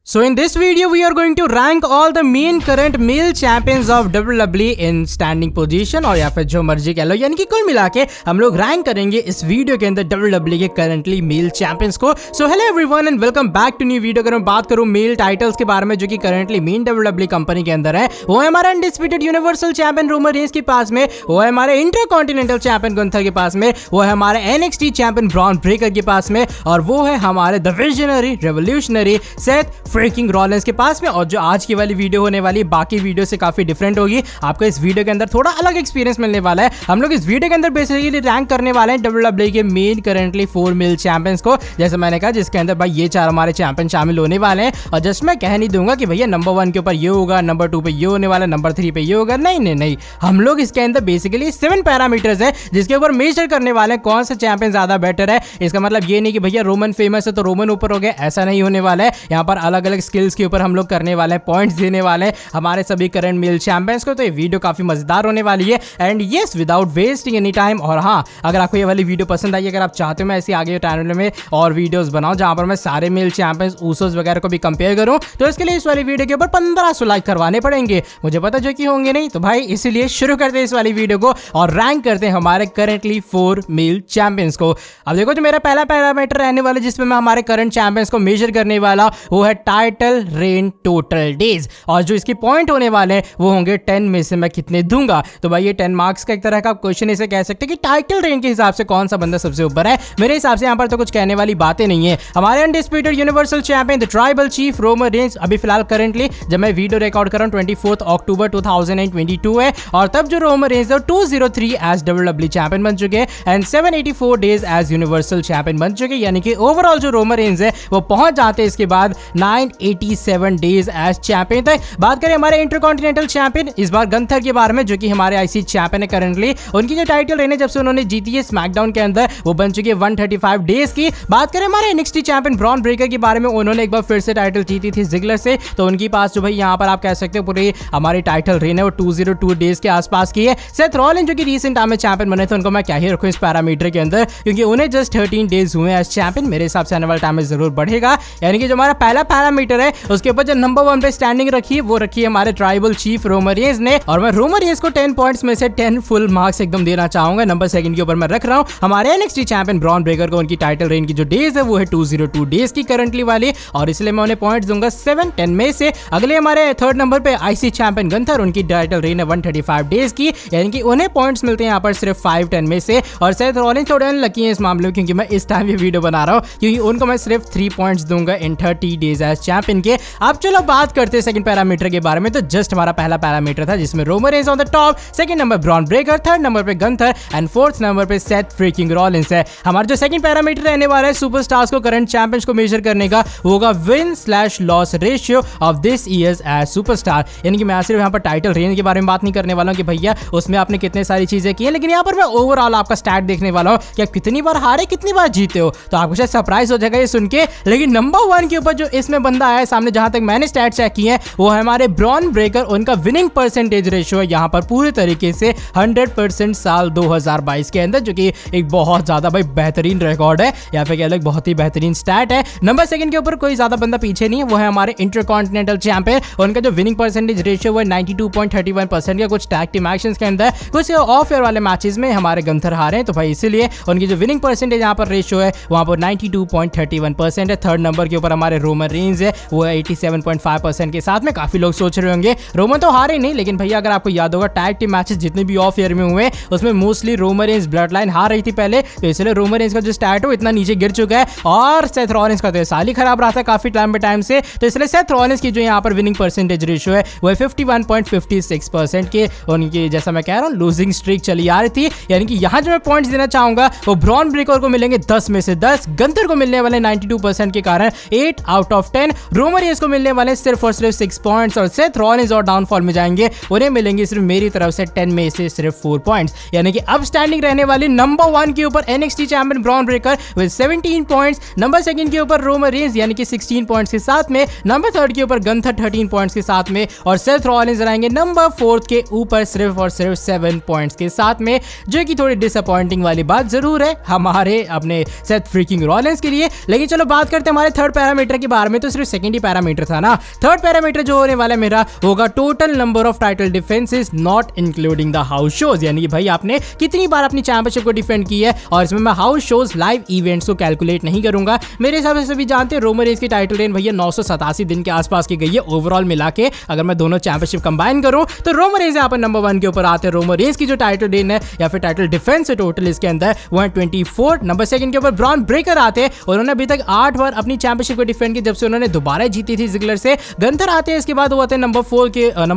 So in this video we are going to rank all the main current male champions of WWE in standing position और या फिर जो मर्जी कह लो, यानी कि कुल मिला के हम लोग रैंक करेंगे इस वीडियो के अंदर WWE के करंटली मेल चैंपियंस को। So hello everyone and welcome back to new video. अगर मैं बात करूं मेल टाइटल्स के बारे में जो कि करंटली मेन WWE कंपनी के अंदर है, वो है हमारा undisputed universal champion Roman Reigns के पास में, वो है हमारे इंटरकॉन्टिनेंटल चैंपियन गुंथर के पास में, वो है हमारे NXT चैंपियन ब्रॉन ब्रेकर के पास में, और वो है हमारे the visionary revolutionary Seth freaking Rollins के पास में। और जो आज की वाली वीडियो होने वाली बाकी वीडियो से काफी डिफरेंट होगी, आपको इस वीडियो के अंदर थोड़ा अलग एक्सपीरियंस मिलने वाला है। हम लोग इस वीडियो के अंदर बेसिकली रैंक करने वाले हैं WWE के मेन करंटली 4 मेल चैंपियंस को, जैसे मैंने कहा, जिसके अंदर भाई ये 4 हमारे चैंपियन शामिल होने वाले हैं। और जस्ट मैं कह नहीं दूंगा कि भैया नंबर 1 के ऊपर ये होगा, नंबर 2 पे ये होने वाला, नंबर 3 पे ये होगा। नहीं, हम लोग इसके अंदर बेसिकली 7 पैरामीटर्स है जिसके ऊपर मेजर करने वाले हैं कौन सा चैंपियन ज्यादा बेटर है। इसका मतलब ये नहीं कि भैया रोमन फेमस है तो रोमन ऊपर हो गया, ऐसा नहीं होने वाला है। यहाँ पर अलग अलग स्किल्स के ऊपर हम लोग करने वाले हैं, पॉइंट्स देने वाले हैं हमारे सभी करंट मेल चैंपियंस को। तो ये वीडियो काफी मजेदार होने वाली है and yes without wasting any time. और हाँ, अगर आपको ये वाली वीडियो पसंद आई, अगर आप चाहते हो मैं ऐसी आगे चैनल में और वीडियोस बनाऊं जहां पर मैं सारे मेल चैंपियंस ऊसोस वगैरह को भी कंपेयर करूं, तो इसके लिए इस वाली वीडियो के ऊपर 1500 लाइक करवाने पड़ेंगे। मुझे पता जो कि होंगे नहीं, तो भाई इसीलिए शुरू करते हैं इस वाली वीडियो को और रैंक करते हैं हमारे करंटली 4 मेल चैंपियंस को। अब देखो, जो मेरा पहला पैरामीटर रहने वाला जिसमें मैं हमारे करंट चैंपियंस को मेजर करने वाला, वो है टाइटल रेन टोटल डेज। और जो इसकी पॉइंट होने वाले हैं वो होंगे 10 में से मैं कितने दूंगा। तो भाई ये 10 मार्क्स का एक तरह का क्वेश्चन इसे कह सकते हैं कि टाइटल रेन के हिसाब से कौन सा बंदा सबसे ऊपर है। मेरे हिसाब से यहाँ पर तो कुछ कहने वाली बातें नहीं है। हमारे undisputed universal champion the tribal chief Roman Reigns अभी फिलहाल करंटली जब मैं वीडियो रिकॉर्ड कर रहा हूँ 24 अक्टूबर 2022 है, और तब जो Roman Reigns 203 as WWE champion बन चुके हैं and 784 days as universal champion बन चुके हैं। यानी कि ओवरऑल जो रोमन रेंस है वो पहुंच जाते हैं इसके बाद 987 डेज एज चैंपियन तक। बात करें हमारे इंटरकॉन्टिनेंटल चैंपियन इस बार गंथर के बारे में, जो कि हमारे IC चैंपियन है करंटली, उनकी जो टाइटल रहने जब से उन्होंने जीती है स्मैकडाउन के अंदर, वो बन चुकी है 135 डेज की। बात करें हमारे NXT चैंपियन ब्रॉन ब्रेकर के बारे में, उन्होंने एक बार फिर से टाइटल जीती थी जिगलर से, तो उनके पास जो भाई यहाँ पर आप कह सकते हो पूरी हमारी टाइटल रेन है वो 202 डेज के आसपास की है। सेथ रॉलिंस जो कि रिसेंट टाइम में चैंपियन बने थे, उनको मैं क्या ही रखूं इस पैरामीटर के अंदर, क्योंकि उन्हें जस्ट 13 डेज हुए एज चैंपियन। मेरे हिसाब से आने वाले टाइम में जरूर बढ़ेगा। यानी कि जो हमारा पहला पैरामीटर है उसके ऊपर जो नंबर 1 पे स्टैंडिंग रखी है वो रखी है हमारे ट्राइबल चीफ रोमन रेंस ने, और मैं रोमन रेंस को 10 पॉइंट्स में से 10 फुल मार्क्स एकदम देना चाहूंगा। नंबर 2 के ऊपर मैं रख रहा हूं हमारे NXT चैंपियन ब्रॉन ब्रेकर को, उनकी टाइटल रेन की जो डेज है वो है 202 डेज की करंटली वाली, और इसलिए मैं उन्हें पॉइंट्स दूंगा 7 10 में से। अगले हमारे 3rd नंबर पे IC चैंपियन गंथर, उनकी टाइटल रेन है 135 डेज की, यानी कि उन्हें पॉइंट्स मिलते हैं यहाँ पर सिर्फ 5 10 में से। और सेथ रॉलिंस थोड़े अनलकी हैं इस मामले में, क्योंकि मैं इस टाइम ये वीडियो बना रहा हूँ, क्योंकि उनको मैं सिर्फ 3 पॉइंट्स दूंगा इन 30 डेज एज चैंपियन के। अब चलो बात करते हैं सेकंड पैरामीटर के बारे में। तो जस्ट हमारा पहला पैरामीटर था जिसमें Roman Reigns on the top, 2nd number Bron Breakker, 3rd number पे गंथर एंड 4th नंबर पे सेथ फ्रीकिंग रॉलिंस है। हमारा जो सेकंड पैरामीटर रहने वाला है सुपरस्टार्स को करंट चैंपियंस को मेजर करने का, वो होगा win loss ratio of this years as superstar. यानी कि मैं सिर्फ यहाँ पर टाइटल रेन के बारे में बात नहीं करने वाला हूँ कि भैया उसमें आपने कितने सारी चीजें की हैं, लेकिन यहाँ पर मैं ओवरऑल आपका स्टैट देखने वाला हूँ कि आप कितनी बार हारे कितनी बार जीते हो। तो आपको शायद सरप्राइज हो जाएगा ये सुन के, लेकिन नंबर 1 के ऊपर जो इसमें बंदा आया है सामने, जहां तक मैंने स्टैट चेक किए हैं, वो है हमारे ब्रॉन ब्रेकर। उनका विनिंग परसेंटेज रेशियो है यहाँ पर पूरे तरीके से 100% साल 2022 के अंदर, जो कि एक बहुत ज्यादा भाई बेहतरीन रिकॉर्ड है, या फिर कह लो बहुत ही बेहतरीन स्टैट है। नंबर 2 के ऊपर कोई ज्यादा बंदा पीछे नहीं है, वो है हमारे इंटरकॉन्टिनेंटल चैंपियन। उनका जो विनिंग परसेंटेज रेशियो वो 92.31% का। कुछ टैग टीम एक्शंस के अंदर, कुछ ऑफ एयर वाले मैचेस में हमारे गंथर हारे हैं, तो भाई इसीलिए उनकी जो विनिंग परसेंटेज यहाँ पर रेशियो है वहां पर 92.31% है। 3rd नंबर के ऊपर हमारे रोमन रेंस है, वो 87.5% के साथ में। काफी लोग सोच रहे होंगे रोमन तो हारे नहीं, लेकिन भैया अगर आपको याद होगा टैग टीम मैचेस जितने भी ऑफ ईयर में हुए उसमें mostly Roman Reigns blood line हार रही थी पहले, तो इसलिए रोमन रेंस का जो स्टैट हो इतना नीचे गिर चुका है। और सेथ रॉलिंस का तो साल ही खराब रहा था काफी टाइम से, तो इसलिए सेथ रॉलिंस की जो यहाँ पर विनिंग परसेंटेज रेशियो है वो 51.56% के। उनकी जैसा मैं कह रहा हूँ लूजिंग स्ट्रीक चली आ रही थी। यानी कि यहाँ जो मैं पॉइंट्स देना चाहूंगा वो ब्रॉन ब्रेकर को मिलेंगे 10 में से 10, गंथर को मिलने वाले 92% के कारण 8 आउट ऑफ 10, रोमन रेंस को मिलने वाले सिर्फ और सिर्फ 6 पॉइंट्स, और सेथ रॉलिंस और डाउनफॉल में जाएंगे उन्हें मिलेंगे सिर्फ मेरी तरफ से 10 में से सिर्फ 4 पॉइंट्स। यानी कि अब स्टैंडिंग रहने वाली नंबर 1 के ऊपर NXT champion Bron Breakker with 17 points, number 2 के ऊपर रोमन रेंस यानी कि 16 पॉइंट्स के साथ में, नंबर 3 के ऊपर गंथर 13 पॉइंट्स के साथ में, और सेथ रॉलिंस रहेंगे नंबर 4 के ऊपर सिर्फ और सिर्फ 7 पॉइंट्स के साथ में, जो कि थोड़ी डिसअपॉइंटिंग वाली बात जरूर है हमारे अपने सेथ फ्रीकिंग रॉलिंस के लिए। लेकिन चलो बात करते हैं हमारे 3rd पैरामीटर के बारे में। तो सिर्फ सेकंड ही पैरामीटर था ना। थर्ड पैरामीटर जो होने वाला है मेरा होगा total number of title defences not including the house shows, यानी कि भाई आपने कितनी बार अपनी चैंपियनशिप को डिफेंड की है, और इसमें मैं हाउस शोज लाइव इवेंट्स को कैलकुलेट नहीं करूंगा। मेरे हिसाब से सभी जानते हैं रोमन रेंज की टाइटल रेन भैया 987 दिन के आसपास की गई है ओवरऑल मिला के। अगर मैं दोनों चैंपियनशिप कंबाइन करूं तो रोमन रेंज यहाँ पर नंबर 1 के ऊपर आते हैं। रोमन रेंज की जो टाइटल रेन है या फिर टाइटल डिफेंस है टोटल इसके अंदर वो है 24। नंबर 2 के ऊपर ब्रॉन ब्रेकर आते हैं, उन्होंने अभी तक 8 बार अपनी चैंपियनशिप को डिफेंड की जब से उन्होंने दोबारा जीती थी जिगलर से। गंथर आते हैं इसके बाद वो आते हैं नंबर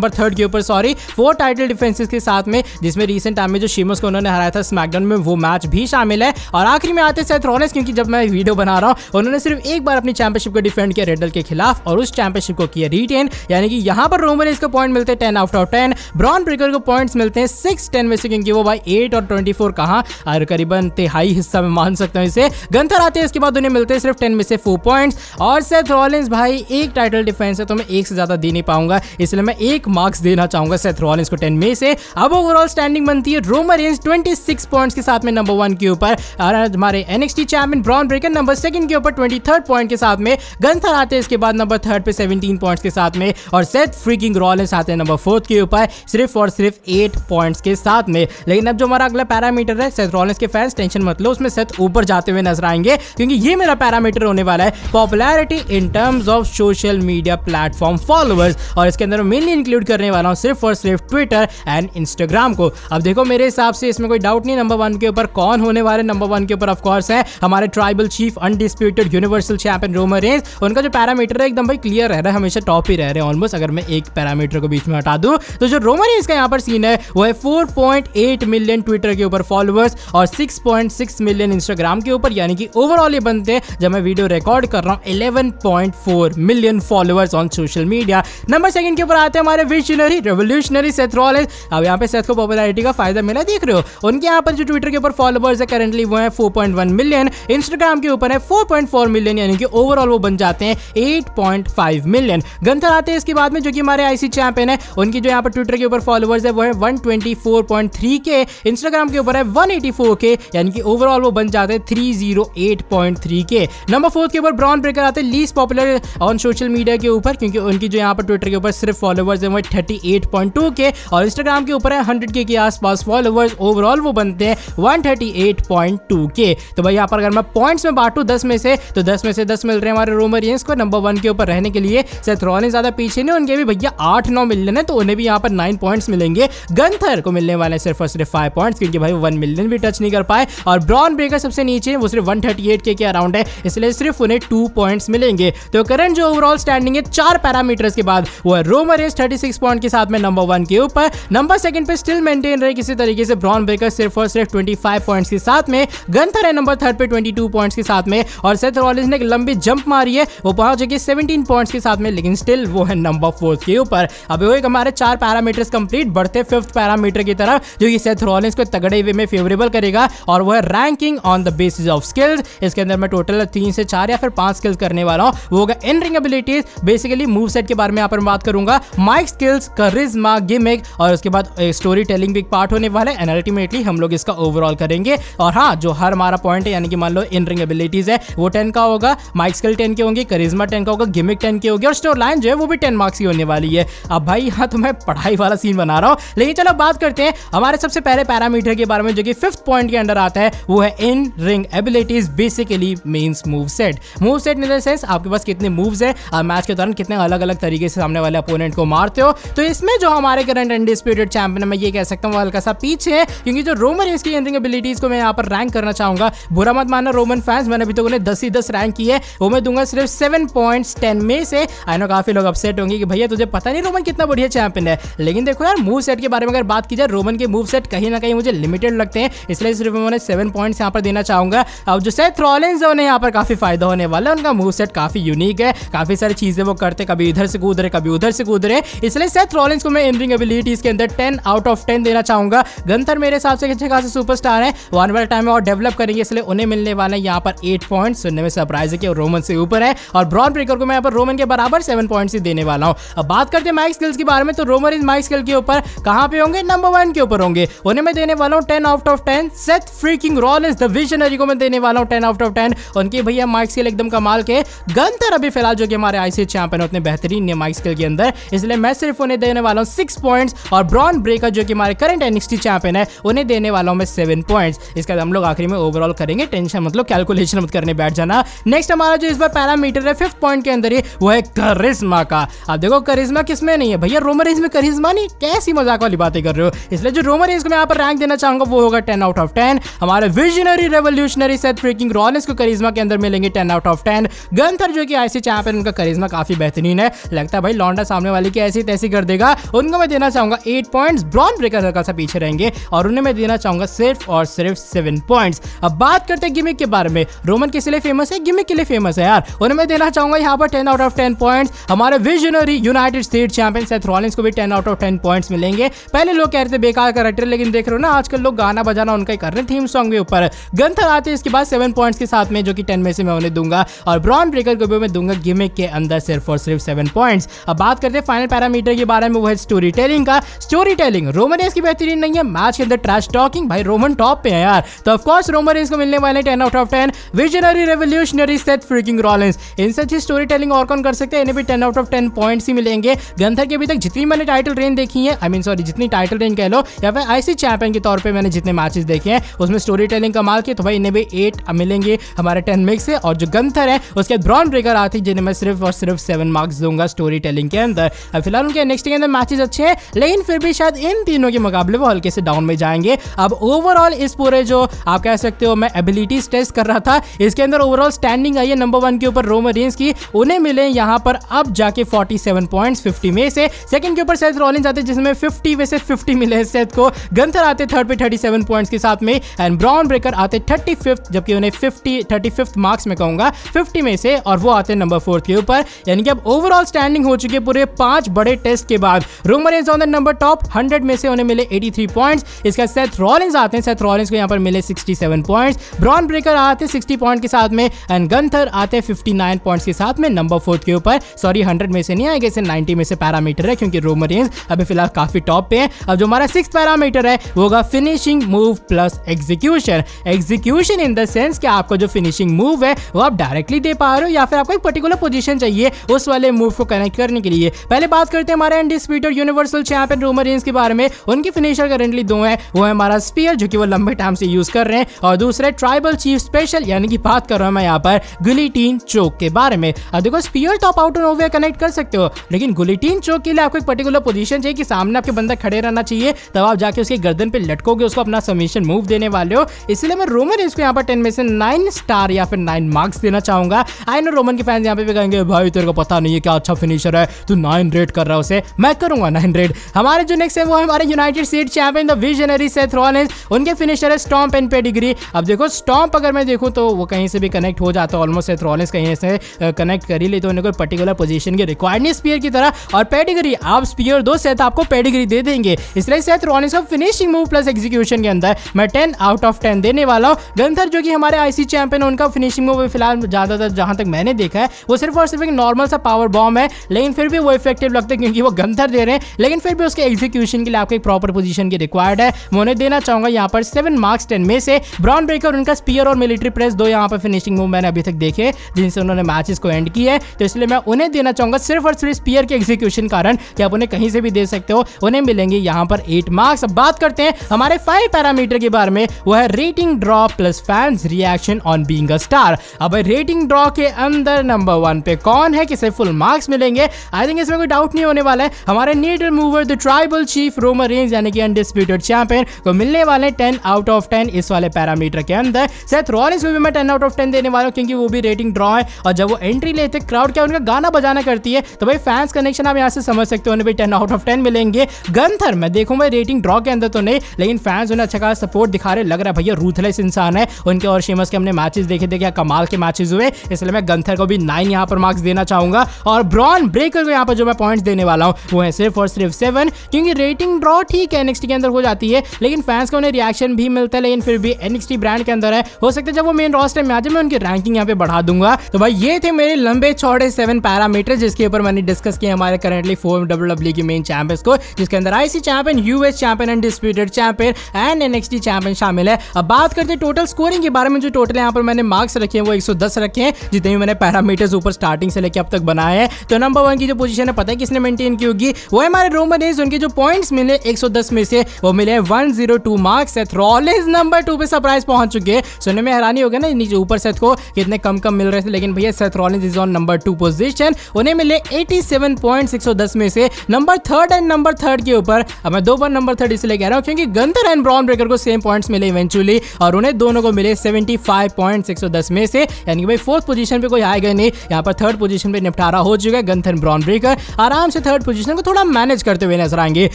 3 के ऊपर 4 टाइटल डिफेंसेस के साथ में, जिसमें रिसेंट टाइम में जो शीमस को उन्होंने हराया था स्मैकडाउन में वो मैच भी शामिल है। और आखिरी में आते हैं सेथ रॉलिंस, क्योंकि जब मैं वीडियो बना रहा हूं उन्होंने सिर्फ एक बार अपनी चैंपियनशिप को डिफेंड किया रेडल के खिलाफ और उस चैंपियनशिप को किया रिटेन, यानी कि यहां पर रोमन रेंज को पॉइंट मिलते हैं 10 आउट ऑफ 10। ब्रॉन ब्रेकर को पॉइंट्स मिलते हैं 6-10 में से, क्योंकि वो भाई 8 और 24 कहां और करीबन तिहाई हिस्सा में मान सकता हूं इसे। गंथर आते हैं इसके बाद उन्हें मिलते हैं सिर्फ 10 में से 4 पॉइंट्स। और सेथ रॉलिंस भाई एक टाइटल डिफेंस है तो मैं एक से ज्यादा दे नहीं पाऊंगा, इसलिए मैं एक मार्क्स देना चाहूंगा सेथ रॉलिंस को 10 में से। अब ओवरऑल स्टैंडिंग बनती है रोमन रेंज 26 पॉइंट्स के साथ में नंबर 1 के ऊपर, और हमारे NXT champion Bron Breakker number 2 के ऊपर 23 पॉइंट के साथ में। गंथर आते हैं इसके बाद नंबर 3 पे 17 पॉइंट्स के साथ में, और सेथ फ्रीकिंग रॉलिंस आते हैं नंबर 4 के ऊपर सिर्फ और सिर्फ 8 पॉइंट्स के साथ में। लेकिन अब जो हमारा अगला पैरामीटर है सेथ रॉलिंस के फैंस टेंशन मत लो, उसमें सेथ ऊपर जाते हुए नजर आएंगे, क्योंकि ये मेरा पैरामीटर होने वाला है popularity in terms of social media platform followers, और इसके अंदर मेनली इंक्लूड करने वाला हूं सिर्फ और सिर्फ ट्विटर एंड इंस्टाग्राम को। अब देखो मेरे हिसाब से इसमें कोई डाउट नहीं, नंबर 1 के ऊपर कौन होने वाले। नंबर 1 के ऊपर ऑफ कोर्स है हमारे tribal chief undisputed universal champion Roman Reigns. उनका जो पैरामीटर है एकदम भाई क्लियर रह रहा है, हमेशा टॉप ही रह रहे हैं ऑलमोस्ट। अगर मैं एक पैरामीटर को बीच में हटा दूं तो जो रोमन रेंज का यहाँ पर सीन है वो है 4.8 मिलियन ट्विटर के ऊपर फॉलोअर्स और 6.6 मिलियन इंस्टाग्राम के ऊपर, यानी कि ओवरऑल ये बनते हैं जब मैं वीडियो रिकॉर्ड कर रहा हूँ 11.4 million followers on social media. Number 2 के ऊपर आते हैं हमारे विजनरी रेवोल्यूशनरी सेथ रॉलिंस। अब यहाँ पे सेथ को पॉपुलैरिटी का फायदा मिला, देख रहे हो उनके यहाँ पर जो ट्विटर के ऊपर फॉलोअर्स है करंटली वो है 4.1 मिलियन, इंस्टाग्राम के ऊपर है 4.4 मिलियन, यानी कि ओवरऑल वो बन जाते हैं 8.5 मिलियन। गंथर आते हैं इसके बाद में जो कि हमारे आईसी चैंपियन है, उनकी जो यहाँ पर ट्विटर के ऊपर फॉलोअर्स है वो है 124.3 के, इंस्टाग्राम के ऊपर है 184 के, यानी कि ओवरऑल वो बन जाते हैं 308.3 के। नंबर 4 के ऊपर ब्रॉन ब्रेकर आते हैं least popular on social media के ऊपर, क्योंकि उनकी जो यहाँ पर ट्विटर के ऊपर सिर्फ फॉलोअर्स है वो 38.2 के, और इंस्टाग्राम के ऊपर है 100 के आसपास फॉलोअर्स, ओवरऑल वो बनते हैं 138.2 के। तो भाई यहाँ पर अगर मैं पॉइंट्स में बांटू 10 में से तो 10 में से 10 मिल रहे हैं हमारे रोमन रेंज को नंबर 1 के ऊपर रहने के लिए। सेथ रॉलिंस ज्यादा पीछे नहीं, उनके भी भैया 8-9 मिलियन है तो उन्हें भी यहाँ पर 9 पॉइंट्स मिलेंगे। गंथर को मिलने वाले सिर्फ और सिर्फ 5 पॉइंट्स, क्योंकि भाई 1 मिलियन भी टच नहीं कर पाए, और ब्रॉन ब्रेकर सबसे नीचे वो सिर्फ 138 के अराउंड है, इसलिए सिर्फ उन्हें 2 पॉइंट्स मिलेंगे। तो करंट जो ओवरऑल स्टैंडिंग है 4 पैरामीटर्स के बाद वो है रोमन रेंज 36 पॉइंट के साथ में नंबर 1 के ऊपर। नंबर 2 पे स्टिल मेंटेन रहे किसी तरीके से ब्रॉन ब्रेकर सिर्फ और सिर्फ 25 पॉइंट्स के साथ में। गंथर है नंबर 3 पे 22 पॉइंट्स के साथ में, और सेथ रॉलिंस ने एक लंबी जंप मारी है, वो पहुंच गई 17 पॉइंट्स के साथ में, लेकिन स्टिल वो है नंबर 4 के ऊपर। अब वो एक हमारे 4 पैरामीटर्स कंप्लीट, बढ़ते 5th पैरामीटर की तरफ जो कि सेथ रॉलिंस को तगड़े वे में फेवरेबल करेगा, और वो है ranking on the basis of skills. इसके अंदर मैं टोटल 3 से 4 या फिर 5 स्किल्स करने वाला हूं। वो होगा in ring abilities, basically move set के बारे में यहाँ पर बात करूंगा, माइक स्किल्स, करिश्मा, गिमिक, और उसके बाद स्टोरी टेलिंग भी एक पार्ट होने वाला है, एंड अल्टीमेटली हम लोग इसका ओवरऑल करेंगे। और हाँ, जो हर हमारा पॉइंट है, यानी कि मान लो इन रिंग एबिलिटीज है वो 10 का होगा, माइक स्किल 10 के होंगे, करिश्मा 10 का होगा, गिमिक 10 के होगी, और स्टोरी लाइन जो है वो भी 10 मार्क्स की होने वाली है। अब भाई यहाँ तो मैं पढ़ाई वाला सीन बना रहा हूँ, लेकिन चलो बात करते हैं हमारे सबसे पहले पैरामीटर के बारे में जो कि 5th पॉइंट के अंदर आता है, वो है in ring abilities, basically means move set. Move set in the sense आपके पास कितने मूव्स है, आप मैच के दौरान कितने अलग अलग तरीके से सामने वाले अपोनेंट को मारते हो। तो इसमें जो हमारे करंट अनडिस्प्यूटेड चैंपियन है, मैं ये कह सकता हूँ हल्का सा पीछे है, क्योंकि जो रोमन रेंज की इन रिंग एबिलिटीज को मैं यहाँ पर रैंक करना चाहूंगा। बुरा मत मानना रोमन फैंस, मैंने अभी तक उन्हें 10 ही 10 रैंक की है, वो मैं दूंगा सिर्फ 7 पॉइंट्स 10 में से। आई नो काफी लोग अपसेट होंगे कि भैया तुझे पता नहीं रोमन कितना बढ़िया चैंपियन है, लेकिन देखो यार मूव सेट के बारे में अगर बात की जाए, रोमन के मूव सेट कहीं ना कहीं मुझे लिमिटेड लगते हैं, इसलिए सिर्फ मैं उन्हें 7 पॉइंट्स यहाँ पर देना चाहूंगा। अब जो सेथ रॉलिंस है उन्हें यहाँ पर काफी फायदा होने वाला है, उनका मूव सेट काफी यूनिक है, काफी सारी चीजें वो करते, कभी इधर से कूद रहे कभी उधर से कूद रहे, इसलिए सेथ रॉलिंस को मैं इन रिंग एबिलिटीज के अंदर 10 आउट ऑफ 10 देना चाहूंगा। गंथर मेरे हिसाब से अच्छे खासे सुपरस्टार है, वो आने वाले टाइम में और डेवलप करेंगे, इसलिए उन्हें मिलने वाले यहाँ पर 8 पॉइंट्स। सुनने में सरप्राइज है कि रोमन से ऊपर है, और ब्रॉन ब्रेकर को मैं यहाँ पर रोमन के बराबर 7 पॉइंट्स ही देने वाला हूँ। अब बात करते हैं माइक स्किल्स के बारे में, तो रोमन इस माइक स्किल के ऊपर कहां पे होंगे, नंबर 1 के ऊपर होंगे, उन्हें मैं देने वाला हूं 10 out of 10। Seth freaking Rollins the visionary को मैं देने वाला हूं 10 आउट ऑफ 10, उनके भैया माइक स्किल एकदम कमाल के। गंथर गंथर अभी फिलहाल जो कि हमारे आईसी चैंपियन उतने बेहतरीन नहीं माइक स्किल के अंदर, इसलिए मैं सिर्फ उन्हें देने वाला हूँ 6 पॉइंट्स और ब्रॉन ब्रेकर जो कि हमारे करंट एनएक्सटी चैंपियन है उन्हें देने वाला हूँ मैं 7 पॉइंट्स। इसके बाद हम लोग आखिरी में ओवरऑल करेंगे, टेंशन मतलब कैलकुलेशन मत करने बैठ जाना। नेक्स्ट हमारा जो इस बार पैरामीटर है 5th पॉइंट के अंदर ही वो है करिश्मा का। अब देखो करिश्मा किसमें नहीं है भैया, रोमन रेंज में करिश्मा नहीं, कैसी मजाक वाली बातें कर रहे हो। इसलिए जो रोमन रेंज को मैं यहाँ पर रैंक देना चाहूंगा वो होगा 10 आउट ऑफ 10। हमारे visionary revolutionary Seth freaking Rollins को करिश्मा के अंदर मिलेंगे 10 आउट ऑफ 10। गंथर जो कि आईसी चैंपियन उनका करिश्मा काफी बेहतरीन है, लगता है भाई लौंडा सामने वाले की ऐसी तैसी कर देगा, उनको मैं देना चाहूंगा 8 पॉइंट्स। ब्रॉन ब्रेकर हल्का सा पीछे रहेंगे और उन्हें मैं देना चाहूंगा सिर्फ और सिर्फ 7 पॉइंट्स। अब बात करते हैं गिमिक के बारे में, रोमन किस लिए फेमस है, गिमिक के लिए फेमस है यार, उन्हें मैं देना चाहूंगा यहाँ पर 10 आउट ऑफ 10 पॉइंट्स। हमारे visionary United state champion Seth Rollins को भी 10 आउट ऑफ 10 पॉइंट्स मिलेंगे। पहले लोग कह रहे थे बेकार कैरेक्टर, लेकिन देख रहे हो ना आजकल लोग गाना बजाना उनका ही कर रहे हैं थीम सॉन्ग के ऊपर। गंथर आते हैं इसके बाद 7 पॉइंट्स के साथ में, जो कि 10 में से मैं उन्हें दूंगा, और ब्रॉन ब्रेकर को भी मैं दूंगा गिमिक के अंदर सिर्फ और सिर्फ 7 पॉइंट्स। अब बात करते हैं फाइनल पैरामीटर के बारे में, वो है स्टोरी टेलिंग का। स्टोरी टेलिंग रोमन रेंज की बेहतरीन नहीं है, मैच के अंदर ट्रैश टॉकिंग, भाई रोमन टॉप पे है यार, तो ऑफ कोर्स रोमन रेंज को मिलने वाले 10 out of 10। Visionary revolutionary Seth freaking Rollins, इनसे अच्छी स्टोरी टेलिंग और कौन कर सकते हैं, इन्हें भी 10 आउट ऑफ 10 पॉइंट्स ही मिलेंगे। गंथर के अभी तक जितनी मैंने टाइटल रेंज देखी है, आई मीन सॉरी जितनी टाइटल रेंज कह लो या फिर आईसी चैंपियन के तौर पे मैंने जितने मैचेस देखे हैं उसमें स्टोरी टेलिंग कमाल की, तो भाई इन्हें भी 8 मिलेंगे हमारे 10 में से। और जो गंथर है उसके बाद ब्रॉन ब्रेकर आती है जिन्हें मैं सिर्फ और सिर्फ 7 मार्क्स दूंगा स्टोरी टेलिंग के अंदर। अब फिलहाल उनके नेक्स्ट के अंदर मैचेस अच्छे हैं, लेकिन फिर भी शायद इन तीनों के मुकाबले वो हल्के से डाउन में जाएंगे। अब ओवरऑल इस पूरे जो आप कह सकते हो मैं एबिलिटीज टेस्ट कर रहा था, इसके अंदर ओवरऑल स्टैंडिंग आई है नंबर 1 के ऊपर रोमन रेंज की, उन्हें मिले यहाँ पर अब जाके 47 पॉइंट्स 50 में से। सेकंड के ऊपर सेथ रॉलिंस आते जिसमें 50 में से 50 मिले हैं सेथ को। गंथर आते थर्ड पे 37 पॉइंट्स के साथ में, एंड ब्रॉन ब्रेकर आते 35th, जबकि उन्हें 35th मार्क्स में कहूंगा 50 में से, और वो आते नंबर 4 के ऊपर। यानी कि अब ओवरऑल स्टैंडिंग हो चुकी है पूरे 5 बड़े टेस्ट के बाद। Roman Reigns on the number top 100 में से उन्हें मिले 83 पॉइंट्स। इसके बाद सेथ रॉलिंस आते हैं, सेथ रॉलिंस को यहाँ पर मिले 67 पॉइंट्स। ब्रॉन ब्रेकर आते 60 पॉइंट के साथ में, एंड गंथर आते 59 पॉइंट्स के साथ में नंबर 4 के ऊपर। सॉरी 100 में से नहीं आएगा, इसे 90 में से पैरामीटर है, क्योंकि रोमन रेंज अभी फिलहाल काफी टॉप पे है। अब जो हमारा 6th पैरामीटर है वो होगा finishing move plus execution. Execution in the sense कि आपको जो फिनिशिंग मूव है वो आप डायरेक्टली दे पा रहे हो या फिर आपको एक पर्टिकुलर पोजीशन चाहिए उस वाले मूव को कनेक्ट करने के लिए। पहले बात करते हैं हमारे undisputed universal champion Roman Reigns के बारे में। उनकी फिनिशर करेंटली 2 है, वो है हमारा स्पीयर जो कि वो लंबे टाइम से यूज कर रहे हैं, और दूसरे ट्राइबल चीफ स्पेशल, यानी कि बात कर रहा हूं मैं यहाँ पर गुलिटीन चोक के बारे में। अब देखो spear top out over connect कर सकते हो, लेकिन गुलिटीन चोक के लिए आपको एक पर्टिकुलर पोजीशन चाहिए कि सामने आपके बंदा खड़े रहना चाहिए, तब आप जाके उसके गर्दन पे लटकोगे, उसको अपना सबमिशन मूव देने वाले हो। इसलिए मैं रोमन रेंज को यहाँ पर 10 में से 9 स्टार या फिर 9 मार्क्स देना चाहूंगा। आई नो रोमन के फैंस यहाँ पे भी कहेंगे भाई तेरे को पता नहीं है क्या अच्छा फिनिशर है, तू 9 रेट कर रहा है उसे, मैं करूंगा 9 रेट। हमारे जो नेक्स्ट है वो है हमारे United state champion the visionary Seth Rollins. उनके फिनिशर है स्टॉम्प एंड पेडिग्री। अब देखो स्टॉम्प अगर मैं देखूं तो वो कहीं से भी कनेक्ट हो जाता है, ऑलमोस्ट सेथ रॉलिंस कहीं से कनेक्ट कर ही ले, तो उन्हें कोई पर्टिकुलर पोजीशन की रिक्वायर्ड नहीं स्पीयर की तरह। और पेडिग्री आप स्पीयर दो सेथ आपको पेडिग्री दे देंगे, इसलिए सेथ रॉलिंस को फिनिशिंग मूव प्लस एग्जीक्यूशन के अंदर मैं 10 आउट ऑफ 10 देने वाला हूं। गंथर जो कि हमारे आईसी चैंपियन उनका फिनिशिंग मूव फिलहाल ज्यादातर जहां तक मैंने देखा है वो सिर्फ और सिर्फ एक नॉर्मल सा पावर बॉम्ब है, लेकिन फिर भी वो इफेक्टिव लगता है क्योंकि वो गंथर दे रहे हैं, लेकिन फिर भी उसके एग्जीक्यूशन के लिए आपको एक प्रॉपर पोजीशन की रिक्वायर्ड है। मैं उन्हें देना चाहूंगा यहाँ पर 7 मार्क्स 10 में से। ब्रॉन ब्रेकर उनका स्पीयर और मिलिट्री प्रेस 2 यहाँ पर फिनिशिंग मूव मैंने अभी तक देखे जिनसे उन्होंने मैचेस को एंड किया है, तो इसलिए मैं उन्हें देना चाहूंगा सिर्फ और सिर्फ स्पीयर के एग्जीक्यूशन कारण, कि आप उन्हें कहीं से भी दे सकते हो, उन्हें मिलेंगे यहाँ पर 8 मार्क्स। अब बात करते हैं हमारे 5 पैरामीटर के बारे में, वो है rating draw plus fans reaction on being a star. अब रेटिंग ड्रॉ के अंदर नंबर 1 पे कौन है, किसे फुल मार्क्स मिलेंगे, आई थिंक इसमें कोई डाउट नहीं होने वाला है। हमारे needle mover the tribal chief Roman Reigns यानी कि अनडिस्प्यूटेड चैंपियन को मिलने वाले 10 आउट ऑफ 10 इस वाले पैरामीटर के अंदर। सेथ रॉलिंस को भी मैं 10 आउट ऑफ 10 देने वाला हूं क्योंकि वो भी रेटिंग ड्रॉ है, और जब वो एंट्री लेते क्राउड क्या उनका गाना बजाना करती है, तो भाई फैंस कनेक्शन आप यहाँ से समझ सकते हो, उन्हें भी 10 आउट ऑफ 10 मिलेंगे। गंथर मैं देखूं भाई रेटिंग ड्रॉ के अंदर तो नहीं, लेकिन फैंस उन्हें अच्छा खासा सपोर्ट दिखा रहे, लग रहा है भैया रूथलेस इंसान है। उनके और शेमस के हमने मैचेस देखे थे, क्या कमाल के मैचेस हुए, इसलिए मैं गंथर को भी 9 यहाँ पर मार्क्स देना चाहूंगा। और ब्रॉन ब्रेकर को यहाँ पर जो मैं पॉइंट्स देने वाला हूँ वो है सिर्फ और सिर्फ 7, क्योंकि रेटिंग ड्रॉ ठीक है एनएक्सटी के अंदर हो जाती है, लेकिन फैंस को उन्हें रिएक्शन भी मिलता है, लेकिन फिर भी एनएक्सटी ब्रांड के अंदर है, हो सकता है जब वो मेन रोस्टर में आ जाए मैं उनकी रैंकिंग यहाँ पे बढ़ा दूंगा। तो भाई ये थे मेरे लंबे चौड़े 7 पैरामीटर जिसके ऊपर मैंने डिस्कस किया हमारे करंटली 4 WWE की मेन चैंपियंस को, जिसके अंदर IC champion, US champion, undisputed champion and NXT champion शामिल है। अब बात करते हैं टोटल स्कोरिंग के बारे में, जो टोटल यहाँ पर मैंने मार्क्स रखे हैं वो 110 रखे हैं, जितने भी मैंने पैरामीटर्स ऊपर स्टार्टिंग से लेके अब तक बनाए हैं। तो नंबर 1 की जो पोजीशन है पता है किसने मेंटेन की होगी, वो है हमारे रोमन रेंज। उनके जो पॉइंट्स मिले 110 में से वो मिले 102 मार्क्स। सेथ रॉलिंस नंबर 2 पे सरप्राइज पहुंच चुके हैं। सुनने में हैरानी होगा ना नीचे ऊपर सेथ को कितने कम मिल रहे थे, लेकिन भैया Seth Rollins is on number 2 position. उन्हें मिले 87 पॉइंट्स 110 में से। नंबर 3 एंड नंबर 3 के ऊपर अब मैं 2 बार नंबर 3 इसलिए कह रहा हूं क्योंकि गंथर एंड ब्रॉन ब्रेकर को सेम पॉइंट्स मिले इवेंचुअली, और उन्हें दोनों को मिले 75 पॉइंट्स 110 में से। यानी कि भाई 4th पोजीशन पे कोई आएगा नहीं, यहाँ पर 3rd पोजीशन पे निपटारा हो चुका है। गंथर एंड ब्रॉन ब्रेकर आराम से 3rd पोजीशन को थोड़ा मैनेज करते हुए नजर आएंगे।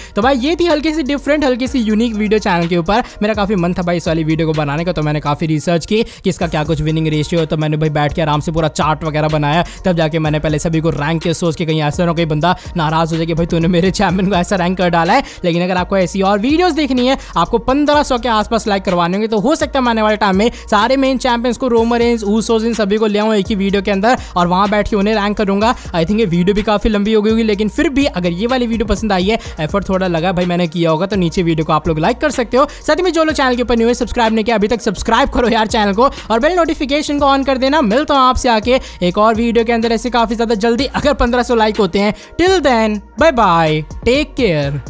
तो भाई ये थी हल्की सी डिफरेंट, हल्की सी यूनिक वीडियो चैनल के ऊपर। मेरा काफी मन था भाई इस वाली वीडियो को बनाने का, तो मैंने काफी रिसर्च की कि इसका क्या कुछ विनिंग रेशियो है। तो मैंने भाई बैठ के आराम से पूरा चार्ट वगैरह बनाया, तब जाके मैंने पहले सभी को रैंक के सोच के, कहीं ऐसा ना कोई बंदा नाराज हो जाए कि भाई तूने मेरे चैंपियन को ऐसा रैंक कर डाला है। लेकिन अगर आपको ऐसी और वीडियोस देखनी है, आपको 1500 के आसपास लाइक करवाने होंगे, तो हो सकता है मैं आने वाले टाइम में सारे मेन चैंपियंस को, रोमन रेंज, ऊसोस, इन सभी को ले आऊं एक ही वीडियो के अंदर और वहां बैठ के उन्हें रैंक करूंगा। आई थिंक ये वीडियो भी काफी लंबी हो गई होगी, लेकिन फिर भी अगर ये वाली वीडियो पसंद आई है, एफर्ट थोड़ा लगा भाई मैंने किया होगा, तो नीचे वीडियो को आप लोग लाइक कर सकते हो। साथ ही में जो लोग चैनल के ऊपर न्यू है, सब्सक्राइब नहीं किया अभी तक, सब्सक्राइब करो यार चैनल को, और बेल नोटिफिकेशन को ऑन कर देना। मिलता हूं आपसे आके एक और वीडियो के अंदर ऐसे काफी ज्यादा जल्दी, अगर 1500 लाइक होते हैं। Till then bye bye, take care.